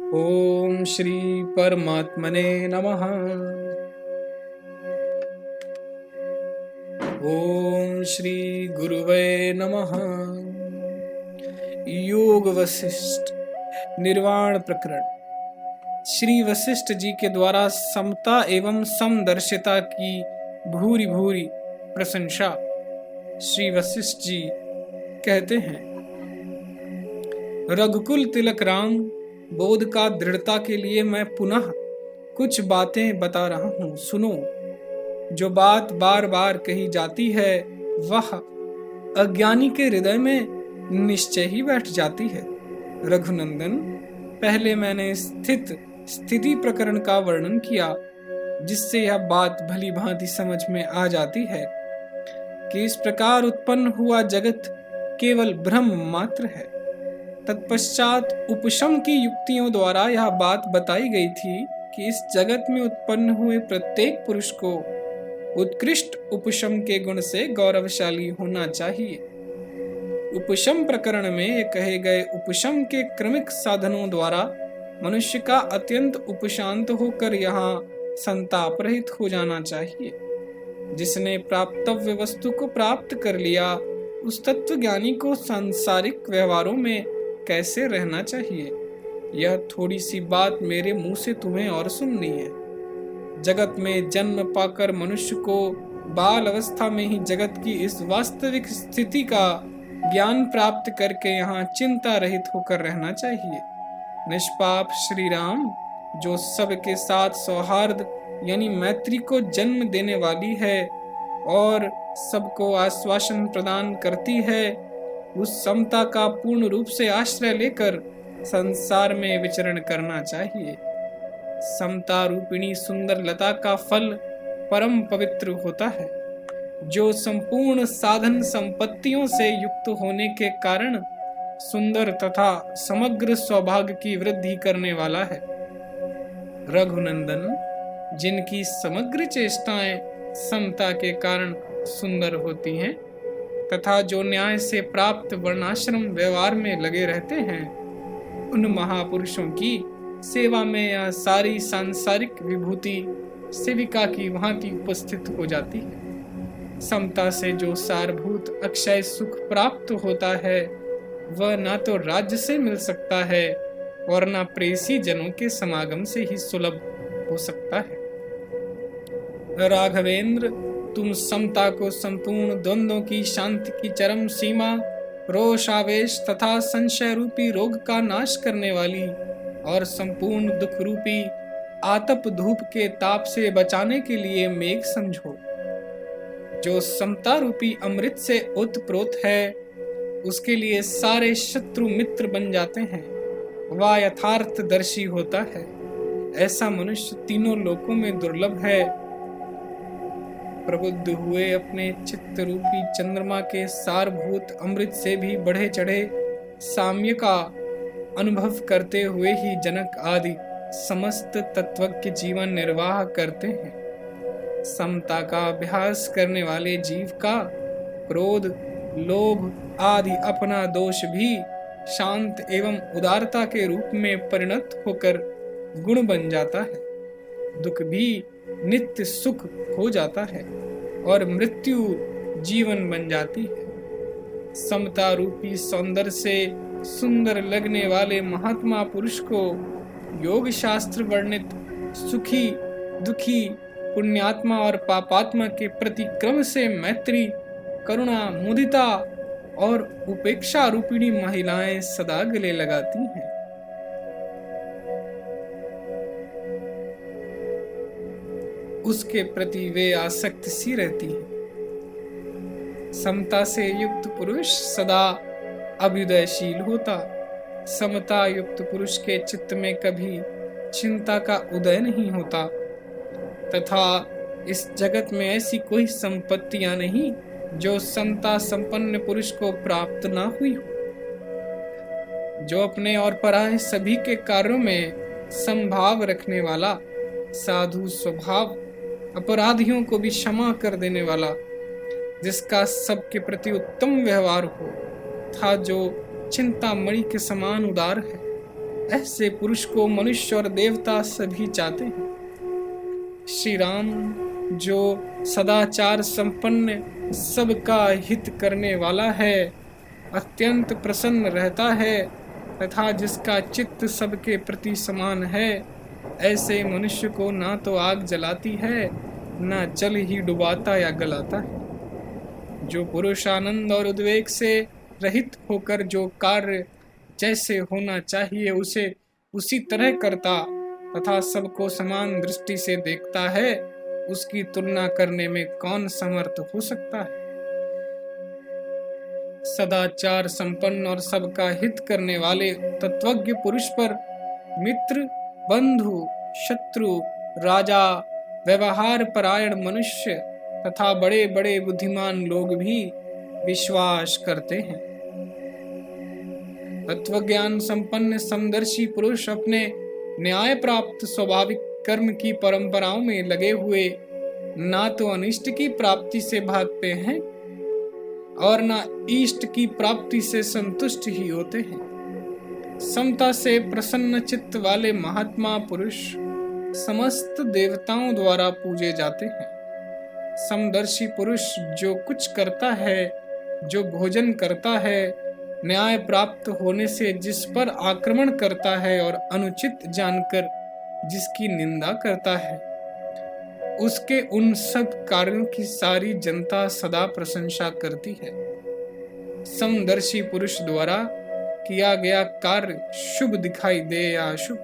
ओम श्री परमात्मने नमः। ओम श्री गुरुवे नमः। योग वशिष्ठ निर्वाण प्रकरण। श्री वशिष्ठ जी के द्वारा समता एवं समदर्शिता की भूरि भूरि प्रशंसा। श्री वशिष्ठ जी कहते हैं, रघुकुल तिलक राम, बोध का दृढ़ता के लिए मैं पुनः कुछ बातें बता रहा हूँ, सुनो। जो बात बार बार कही जाती है वह अज्ञानी के हृदय में निश्चय ही बैठ जाती है। रघुनंदन, पहले मैंने स्थिति प्रकरण का वर्णन किया, जिससे यह बात भली भांति समझ में आ जाती है कि इस प्रकार उत्पन्न हुआ जगत केवल भ्रम मात्र है। तत्पश्चात उपशम की युक्तियों द्वारा यह बात बताई गई थी कि इस जगत में उत्पन्न हुए प्रत्येक पुरुष को उत्कृष्ट उपशम के गुण से गौरवशाली होना चाहिए। उपशम प्रकरण में ये कहे गए उपशम के क्रमिक साधनों द्वारा मनुष्य का अत्यंत उपशांत होकर यहाँ संताप रहित हो जाना चाहिए। जिसने प्राप्तव्य वस्तु को प्राप्त कर लिया, उस तत्व ज्ञानी को सांसारिक व्यवहारों में कैसे रहना चाहिए, यह थोड़ी सी बात मेरे मुंह से तुम्हें और सुननी है। जगत में जन्म पाकर मनुष्य को बाल अवस्था में ही जगत की इस वास्तविक स्थिति का ज्ञान प्राप्त करके यहाँ चिंता रहित होकर रहना चाहिए। निष्पाप श्री राम, जो सबके साथ सौहार्द यानी मैत्री को जन्म देने वाली है और सबको आश्वासन प्रदान करती है, उस समता का पूर्ण रूप से आश्रय लेकर संसार में विचरण करना चाहिए। समता रूपिणी सुंदर लता का फल परम पवित्र होता है, जो संपूर्ण साधन संपत्तियों से युक्त होने के कारण सुंदर तथा समग्र सौभाग्य की वृद्धि करने वाला है। रघुनंदन, जिनकी समग्र चेष्टाएं समता के कारण सुंदर होती हैं तथा जो न्याय से प्राप्त वर्णाश्रम व्यवहार में लगे रहते हैं, उन महापुरुषों की सेवा में यह सारी सांसारिक विभूति सेविका की वहां की उपस्थित हो जाती है। समता से जो सारभूत अक्षय सुख प्राप्त होता है, वह ना तो राज्य से मिल सकता है और ना प्रेसी जनों के समागम से ही सुलभ हो सकता है। राघवेंद्र, तुम समता को संपूर्ण द्वंद्वों की शांति की चरम सीमा, रोष आवेश तथा संशय रूपी रोग का नाश करने वाली और संपूर्ण दुख रूपी आतप धूप के ताप से बचाने के लिए मेघ समझो। जो समता रूपी अमृत से ओतप्रोत है, उसके लिए सारे शत्रु मित्र बन जाते हैं। वह यथार्थदर्शी होता है। ऐसा मनुष्य तीनों लोकों में दुर्लभ है। प्रबुद्ध हुए अपने चित्त रूपी चंद्रमा के सारभूत अमृत से भी बढ़े चढ़े साम्य का अनुभव करते हुए ही जनक आदि समस्त तत्वज्ञ जीवन निर्वाह करते हैं। समता का अभ्यास करने वाले जीव का क्रोध, लोभ आदि अपना दोष भी शांत एवं उदारता के रूप में परिणत होकर गुण बन जाता है। दुख भी नित्य सुख हो जाता है और मृत्यु जीवन बन जाती है। समता रूपी सौंदर्य से सुंदर लगने वाले महात्मा पुरुष को योग शास्त्र वर्णित सुखी, दुखी, पुण्यात्मा और पापात्मा के प्रति क्रम से मैत्री, करुणा, मुदिता और उपेक्षा रूपिणी महिलाएं सदा गले लगाती हैं। उसके प्रति वे आसक्त सी रहती हैं। समता से युक्त पुरुष सदा अभ्युदयशील होता। समता युक्त पुरुष के चित्त में कभी चिंता का उदय नहीं होता तथा इस जगत में ऐसी कोई संपत्तियां नहीं जो समता संपन्न पुरुष को प्राप्त ना हुई हो। जो अपने और पराये सभी के कार्यों में समभाव रखने वाला, साधु स्वभाव, अपराधियों को भी क्षमा कर देने वाला, जिसका सबके प्रति उत्तम व्यवहार हो, था जो चिंतामणि के समान उदार है, ऐसे पुरुष को मनुष्य और देवता सभी चाहते हैं। श्री राम जो सदाचार संपन्न, सबका हित करने वाला है, अत्यंत प्रसन्न रहता है तथा जिसका चित्त सबके प्रति समान है, ऐसे मनुष्य को ना तो आग जलाती है, ना जल ही डुबाता या गलाता है। जो पुरुष आनंद और उद्वेग से रहित होकर जो कार्य जैसे होना चाहिए उसे उसी तरह करता तथा सबको समान दृष्टि से देखता है, उसकी तुलना करने में कौन समर्थ हो सकता है। सदाचार संपन्न और सबका हित करने वाले तत्वज्ञ पुरुष पर मित्र, बंधु, शत्रु, राजा, व्यवहार परायण मनुष्य तथा बड़े बड़े बुद्धिमान लोग भी विश्वास करते हैं। तत्वज्ञान संपन्न समदर्शी पुरुष अपने न्याय प्राप्त स्वाभाविक कर्म की परंपराओं में लगे हुए ना तो अनिष्ट की प्राप्ति से भागते हैं और ना इष्ट की प्राप्ति से संतुष्ट ही होते हैं। समता से प्रसन्न चित्त वाले महात्मा पुरुष समस्त देवताओं द्वारा पूजे जाते हैं। समदर्शी पुरुष जो कुछ करता है, जो भोजन करता है, न्याय प्राप्त होने से जिस पर आक्रमण करता है और अनुचित जानकर जिसकी निंदा करता है, उसके उन सब कार्यों की सारी जनता सदा प्रशंसा करती है। समदर्शी पुरुष द्वारा किया गया कार्य शुभ दिखाई दे या अशुभ,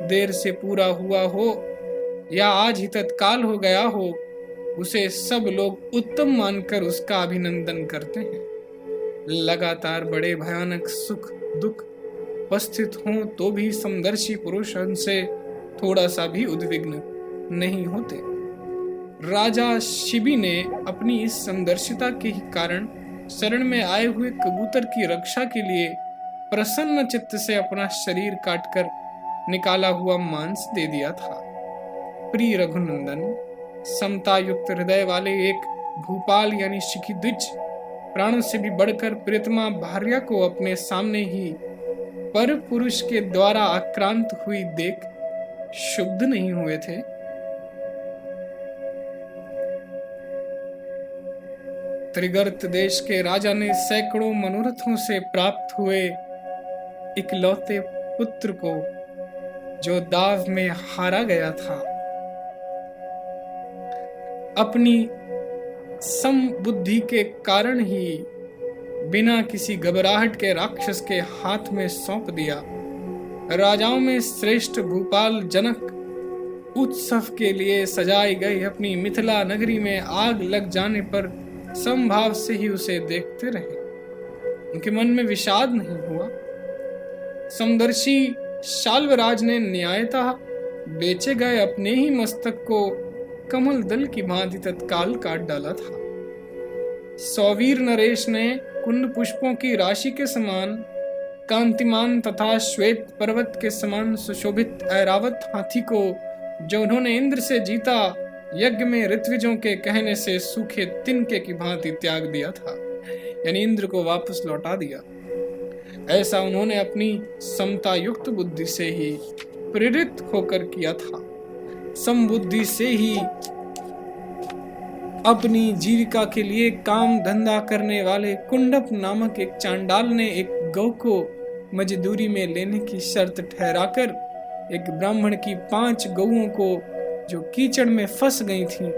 देर से पूरा हुआ हो या आज ही तत्काल हो गया हो, उसे सब लोग उत्तम मानकर उसका अभिनंदन करते हैं। लगातार बड़े भयानक सुख दुख उपस्थित हों तो भी समदर्शी पुरुष उनसे थोड़ा सा भी उद्विग्न नहीं होते। राजा शिबी ने अपनी इस समदर्शिता के ही कारण शरण में आए हुए कबूतर की रक्षा के लिए प्रसन्न चित्त से अपना शरीर काटकर निकाला हुआ मांस दे दिया था। प्रिय रघुनंदन, समता युक्त हृदय वाले एक भूपाल यानी शिखिद्विज प्राणों से भी बढ़कर प्रियतमा भार्या को अपने सामने ही पर पुरुष के द्वारा आक्रांत हुई देख शुद्ध नहीं हुए थे। त्रिगर्त देश के राजा ने सैकड़ों मनोरथों से प्राप्त हुए इकलौते पुत्र को जो दाव में हारा गया था, अपनी समबुद्धि के कारण ही बिना किसी घबराहट के राक्षस के हाथ में सौंप दिया। राजाओं में श्रेष्ठ भूपाल जनक उत्सव के लिए सजाई गई अपनी मिथिला नगरी में आग लग जाने पर समभाव से ही उसे देखते रहे। उनके मन में विषाद नहीं हुआ। समदर्शी शाल्वराज ने न्यायतः बेचे गए अपने ही मस्तक को कमल दल की भांति तत्काल काट डाला था। सौवीर नरेश ने कुंड पुष्पों की राशि के समान कांतिमान तथा श्वेत पर्वत के समान सुशोभित ऐरावत हाथी को जो उन्होंने इंद्र से जीता, यज्ञ में ऋत्विजों के कहने से सूखे तिनके की भांति त्याग दिया था, यानी इंद्र को वापस लौटा दिया। ऐसा उन्होंने अपनी समता युक्त बुद्धि से ही प्रेरित होकर किया था। समबुद्धि से ही अपनी जीविका के लिए काम धंधा करने वाले कुंडप नामक एक चांडाल ने एक गौ को मजदूरी में लेने की शर्त ठहराकर एक ब्राह्मण की 5 गौओं को जो कीचड़ में फंस गई थीं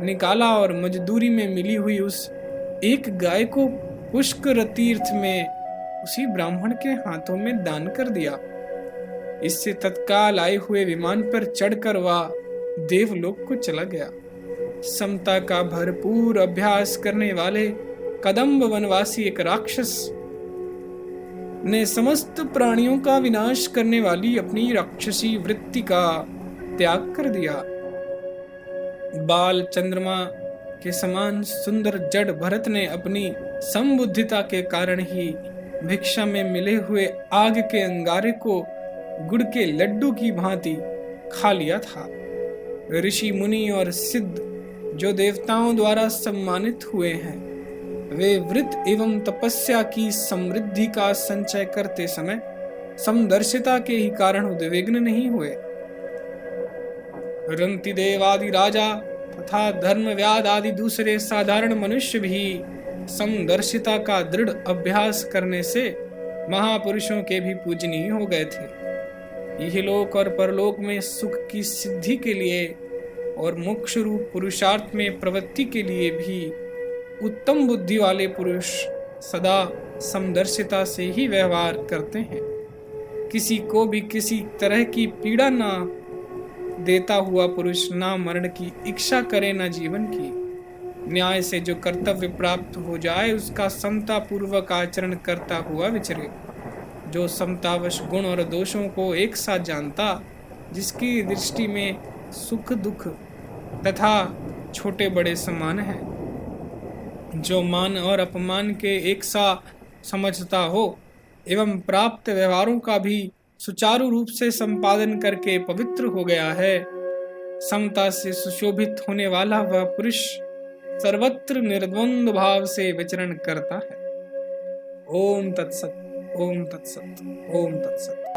निकाला और मजदूरी में मिली हुई उस एक गाय को पुष्कर तीर्थ में उसी ब्राह्मण के हाथों में दान कर दिया। इससे तत्काल आए हुए विमान पर चढ़कर वह देवलोक को चला गया। समता का भरपूर अभ्यास करने वाले कदम्ब वनवासी एक राक्षस ने समस्त प्राणियों का विनाश करने वाली अपनी राक्षसी वृत्ति का त्याग कर दिया। बाल चंद्रमा के समान सुंदर जड़ भरत ने अपनी समबुद्धिता के कारण ही भिक्षा में मिले हुए आग के अंगारे को गुड़ के लड्डू की भांति खा लिया था। ऋषि मुनि और सिद्ध जो देवताओं द्वारा सम्मानित हुए हैं, वे व्रत एवं तपस्या की समृद्धि का संचय करते समय समदर्शिता के ही कारण उद्विग्न नहीं हुए। रंतिदेव आदि राजा तथा धर्मव्याध आदि दूसरे साधारण मनुष्य भी समदर्शिता का दृढ़ अभ्यास करने से महापुरुषों के भी पूजनीय हो गए थे। इहलोक और परलोक में सुख की सिद्धि के लिए और मोक्ष रूप पुरुषार्थ में प्रवृत्ति के लिए भी उत्तम बुद्धि वाले पुरुष सदा समदर्शिता से ही व्यवहार करते हैं। किसी को भी किसी तरह की पीड़ा ना देता हुआ पुरुष ना मरण की इच्छा करे ना जीवन की। न्याय से जो कर्तव्य प्राप्त हो जाए उसका समता पूर्वक आचरण करता हुआ विचरे। जो समतावश गुण और दोषों को एक साथ जानता, जिसकी दृष्टि में सुख दुख तथा छोटे बड़े समान है, जो मान और अपमान के एक सा समझता हो एवं प्राप्त व्यवहारों का भी सुचारू रूप से संपादन करके पवित्र हो गया है, समता से सुशोभित होने वाला वह पुरुष सर्वत्र निर्द्वंद भाव से विचरण करता है। ओम तत्सत, ओम तत्सत, ओम तत्सत।